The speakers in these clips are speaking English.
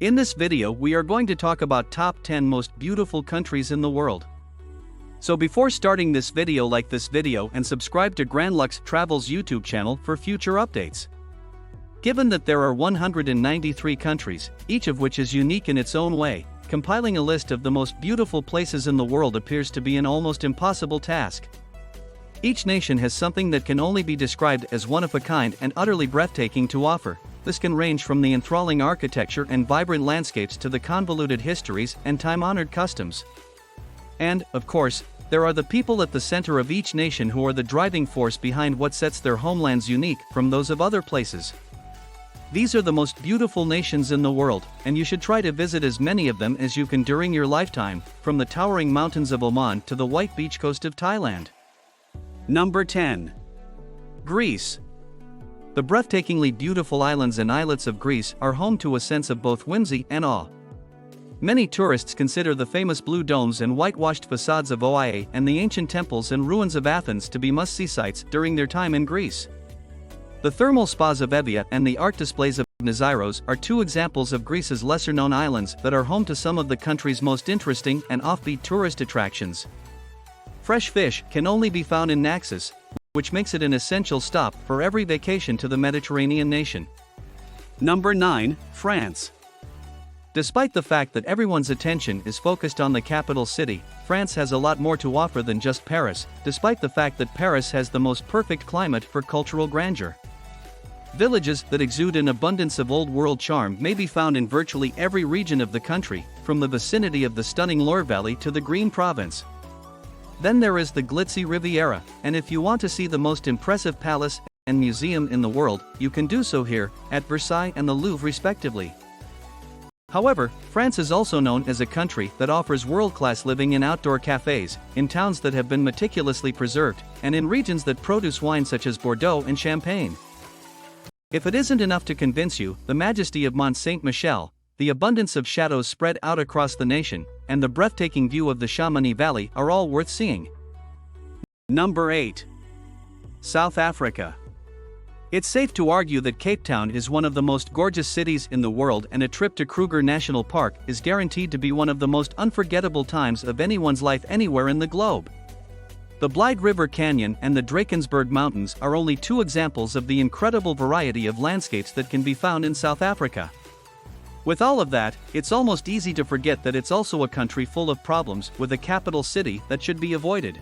In this video we are going to talk about top 10 most beautiful countries in the world. So before starting this video, like this video and subscribe to Luxx Travels YouTube channel for future updates. Given that there are 193 countries, each of which is unique in its own way, compiling a list of the most beautiful places in the world appears to be an almost impossible task. Each nation has something that can only be described as one of a kind and utterly breathtaking to offer. This can range from the enthralling architecture and vibrant landscapes to the convoluted histories and time-honored customs. And, of course, there are the people at the center of each nation who are the driving force behind what sets their homelands unique from those of other places. These are the most beautiful nations in the world, and you should try to visit as many of them as you can during your lifetime, from the towering mountains of Oman to the white beach coast of Thailand. Number 10. Greece. The breathtakingly beautiful islands and islets of Greece are home to a sense of both whimsy and awe. Many tourists consider the famous blue domes and whitewashed facades of Oia and the ancient temples and ruins of Athens to be must-see sights during their time in Greece. The thermal spas of 𝒂𝒂𝒂 and the art displays of 𝒂𝒂𝒂𝒂 are two examples of Greece's lesser-known islands that are home to some of the country's most interesting and offbeat tourist attractions. Fresh fish can only be found in Naxos, which makes it an essential stop for every vacation to the Mediterranean nation. Number 9. France. Despite the fact that everyone's attention is focused on the capital city, France has a lot more to offer than just Paris, despite the fact that Paris has the most perfect climate for cultural grandeur. Villages that exude an abundance of old-world charm may be found in virtually every region of the country, from the vicinity of the stunning Loire Valley to the Green Province. Then there is the glitzy Riviera, and if you want to see the most impressive palace and museum in the world, you can do so here, at Versailles and the Louvre respectively. However, France is also known as a country that offers world-class living in outdoor cafes, in towns that have been meticulously preserved, and in regions that produce wine such as Bordeaux and Champagne. If it isn't enough to convince you, the majesty of Mont Saint-Michel, the abundance of chateaux spread out across the nation, and the breathtaking view of the Chamonix Valley are all worth seeing. Number 8. South Africa. It's safe to argue that Cape Town is one of the most gorgeous cities in the world, and a trip to Kruger National Park is guaranteed to be one of the most unforgettable times of anyone's life anywhere in the globe. The Blyde River Canyon and the Drakensberg Mountains are only two examples of the incredible variety of landscapes that can be found in South Africa. With all of that, it's almost easy to forget that it's also a country full of problems with a capital city that should be avoided.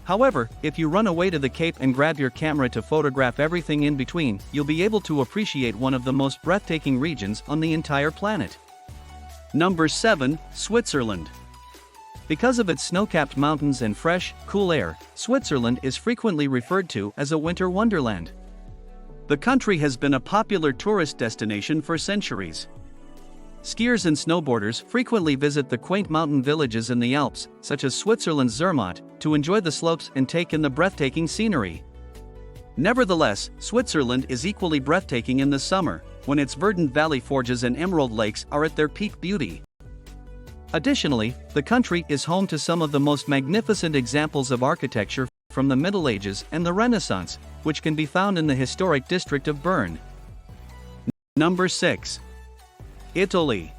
However, if you run away to the Cape and grab your camera to photograph everything in between, you'll be able to appreciate one of the most breathtaking regions on the entire planet. Number 7. Switzerland. Because of its snow-capped mountains and fresh, cool air, Switzerland is frequently referred to as a winter wonderland. The country has been a popular tourist destination for centuries. Skiers and snowboarders frequently visit the quaint mountain villages in the Alps, such as Switzerland's Zermatt, to enjoy the slopes and take in the breathtaking scenery. Nevertheless, Switzerland is equally breathtaking in the summer, when its verdant valley forges and emerald lakes are at their peak beauty. Additionally, the country is home to some of the most magnificent examples of architecture from the Middle Ages and the Renaissance, which can be found in the historic district of Bern. Number 6. Italy.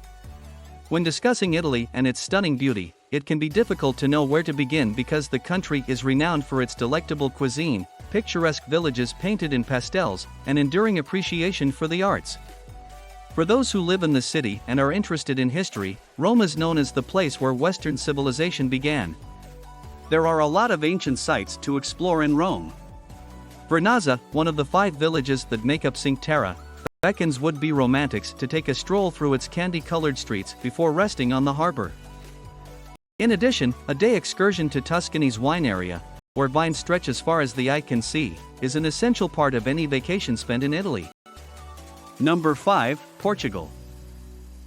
When discussing Italy and its stunning beauty, it can be difficult to know where to begin because the country is renowned for its delectable cuisine, picturesque villages painted in pastels, and enduring appreciation for the arts. For those who live in the city and are interested in history, Rome is known as the place where Western civilization began. There are a lot of ancient sites to explore in Rome. Vernazza, one of the 5 villages that make up Cinque Terre, beckons would-be romantics to take a stroll through its candy-colored streets before resting on the harbor. In addition, a day excursion to Tuscany's wine area, where vines stretch as far as the eye can see, is an essential part of any vacation spent in Italy. Number 5. Portugal.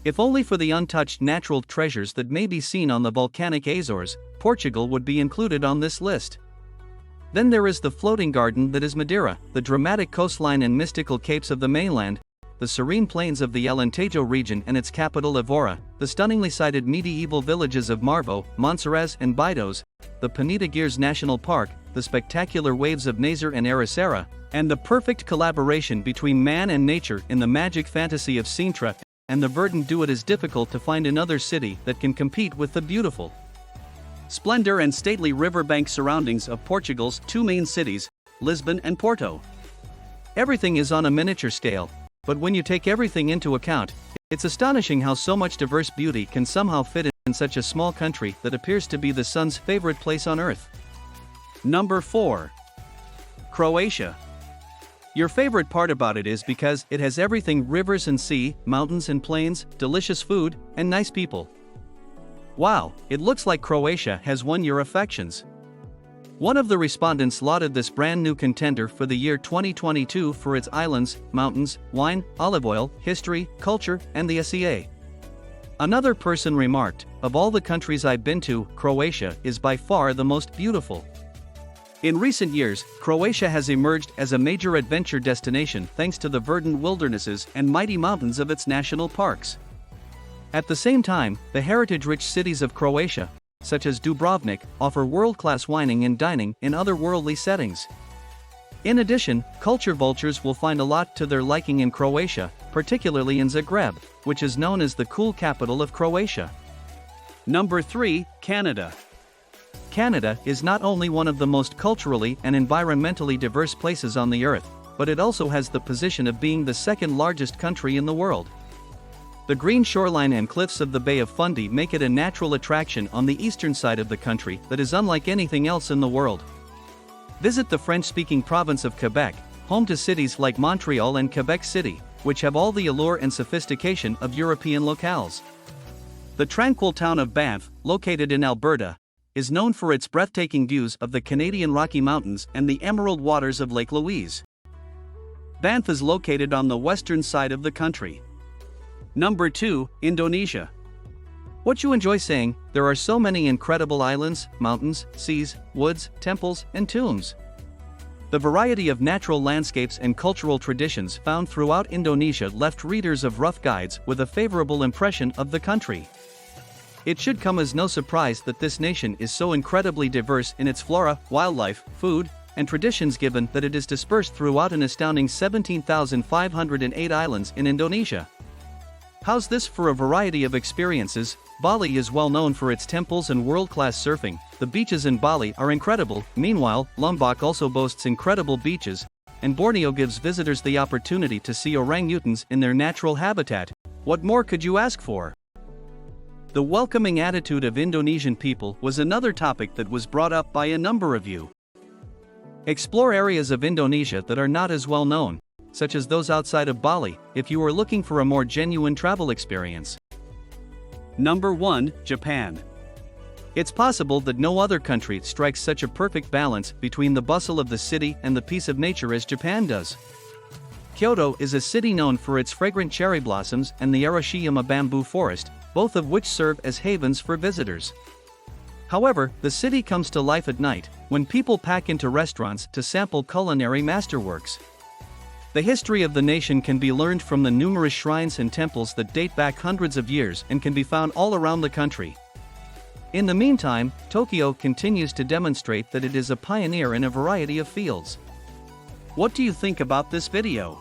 If only for the untouched natural treasures that may be seen on the volcanic Azores, Portugal would be included on this list. Then there is the floating garden that is Madeira, the dramatic coastline and mystical capes of the mainland, the serene plains of the Alentejo region and its capital Évora, the stunningly sited medieval villages of Marvaux, Monsaraz and Bidos, the Peneda Gears National Park, the spectacular waves of Nazar and Ericeira, and the perfect collaboration between man and nature in the magic fantasy of Sintra and the verdant do it is difficult to find another city that can compete with the beautiful splendor and stately riverbank surroundings of Portugal's two main cities, Lisbon and Porto. Everything is on a miniature scale, but when you take everything into account, it's astonishing how so much diverse beauty can somehow fit in such a small country that appears to be the sun's favorite place on earth. Number 4. Croatia. Your favorite part about it is because it has everything: rivers and sea, mountains and plains, delicious food, and nice people. Wow, it looks like Croatia has won your affections. One of the respondents lauded this brand new contender for the year 2022 for its islands, mountains, wine, olive oil, history, culture, and the 𝒕𝒐𝒓𝒈𝒄𝒄. Another person remarked, "Of all the countries I've been to, Croatia is by far the most beautiful." In recent years, Croatia has emerged as a major adventure destination thanks to the verdant wildernesses and mighty mountains of its national parks. At the same time, the heritage-rich cities of Croatia, such as Dubrovnik, offer world-class wining and dining in otherworldly settings. In addition, culture vultures will find a lot to their liking in Croatia, particularly in Zagreb, which is known as the cool capital of Croatia. Number 3. Canada. Canada is not only one of the most culturally and environmentally diverse places on the earth, but it also has the position of being the second largest country in the world. The green shoreline and cliffs of the Bay of Fundy make it a natural attraction on the eastern side of the country that is unlike anything else in the world. Visit the French-speaking province of Quebec, home to cities like Montreal and Quebec City, which have all the allure and sophistication of European locales. The tranquil town of Banff, located in Alberta, is known for its breathtaking views of the Canadian Rocky Mountains and the emerald waters of Lake Louise. Banff is located on the western side of the country. Number 2. Indonesia. What you enjoy saying, there are so many incredible islands, mountains, seas, woods, temples, and tombs. The variety of natural landscapes and cultural traditions found throughout Indonesia left readers of rough guides with a favorable impression of the country. It should come as no surprise that this nation is so incredibly diverse in its flora, wildlife, food, and traditions, given that it is dispersed throughout an astounding 17,508 islands in Indonesia. How's this for a variety of experiences? Bali is well known for its temples and world-class surfing. The beaches in Bali are incredible. Meanwhile, Lombok also boasts incredible beaches, and Borneo gives visitors the opportunity to see orangutans in their natural habitat. What more could you ask for? The welcoming attitude of Indonesian people was another topic that was brought up by a number of you. Explore areas of Indonesia that are not as well known, such as those outside of Bali, if you are looking for a more genuine travel experience. Number 1. Japan. It's possible that no other country strikes such a perfect balance between the bustle of the city and the peace of nature as Japan does. Kyoto is a city known for its fragrant cherry blossoms and the Arashiyama bamboo forest, both of which serve as havens for visitors. However, the city comes to life at night, when people pack into restaurants to sample culinary masterworks. The history of the nation can be learned from the numerous shrines and temples that date back hundreds of years and can be found all around the country. In the meantime, Tokyo continues to demonstrate that it is a pioneer in a variety of fields. What do you think about this video?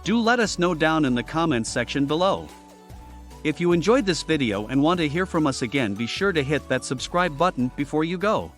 Do let us know down in the comments section below. If you enjoyed this video and want to hear from us again, be sure to hit that subscribe button before you go.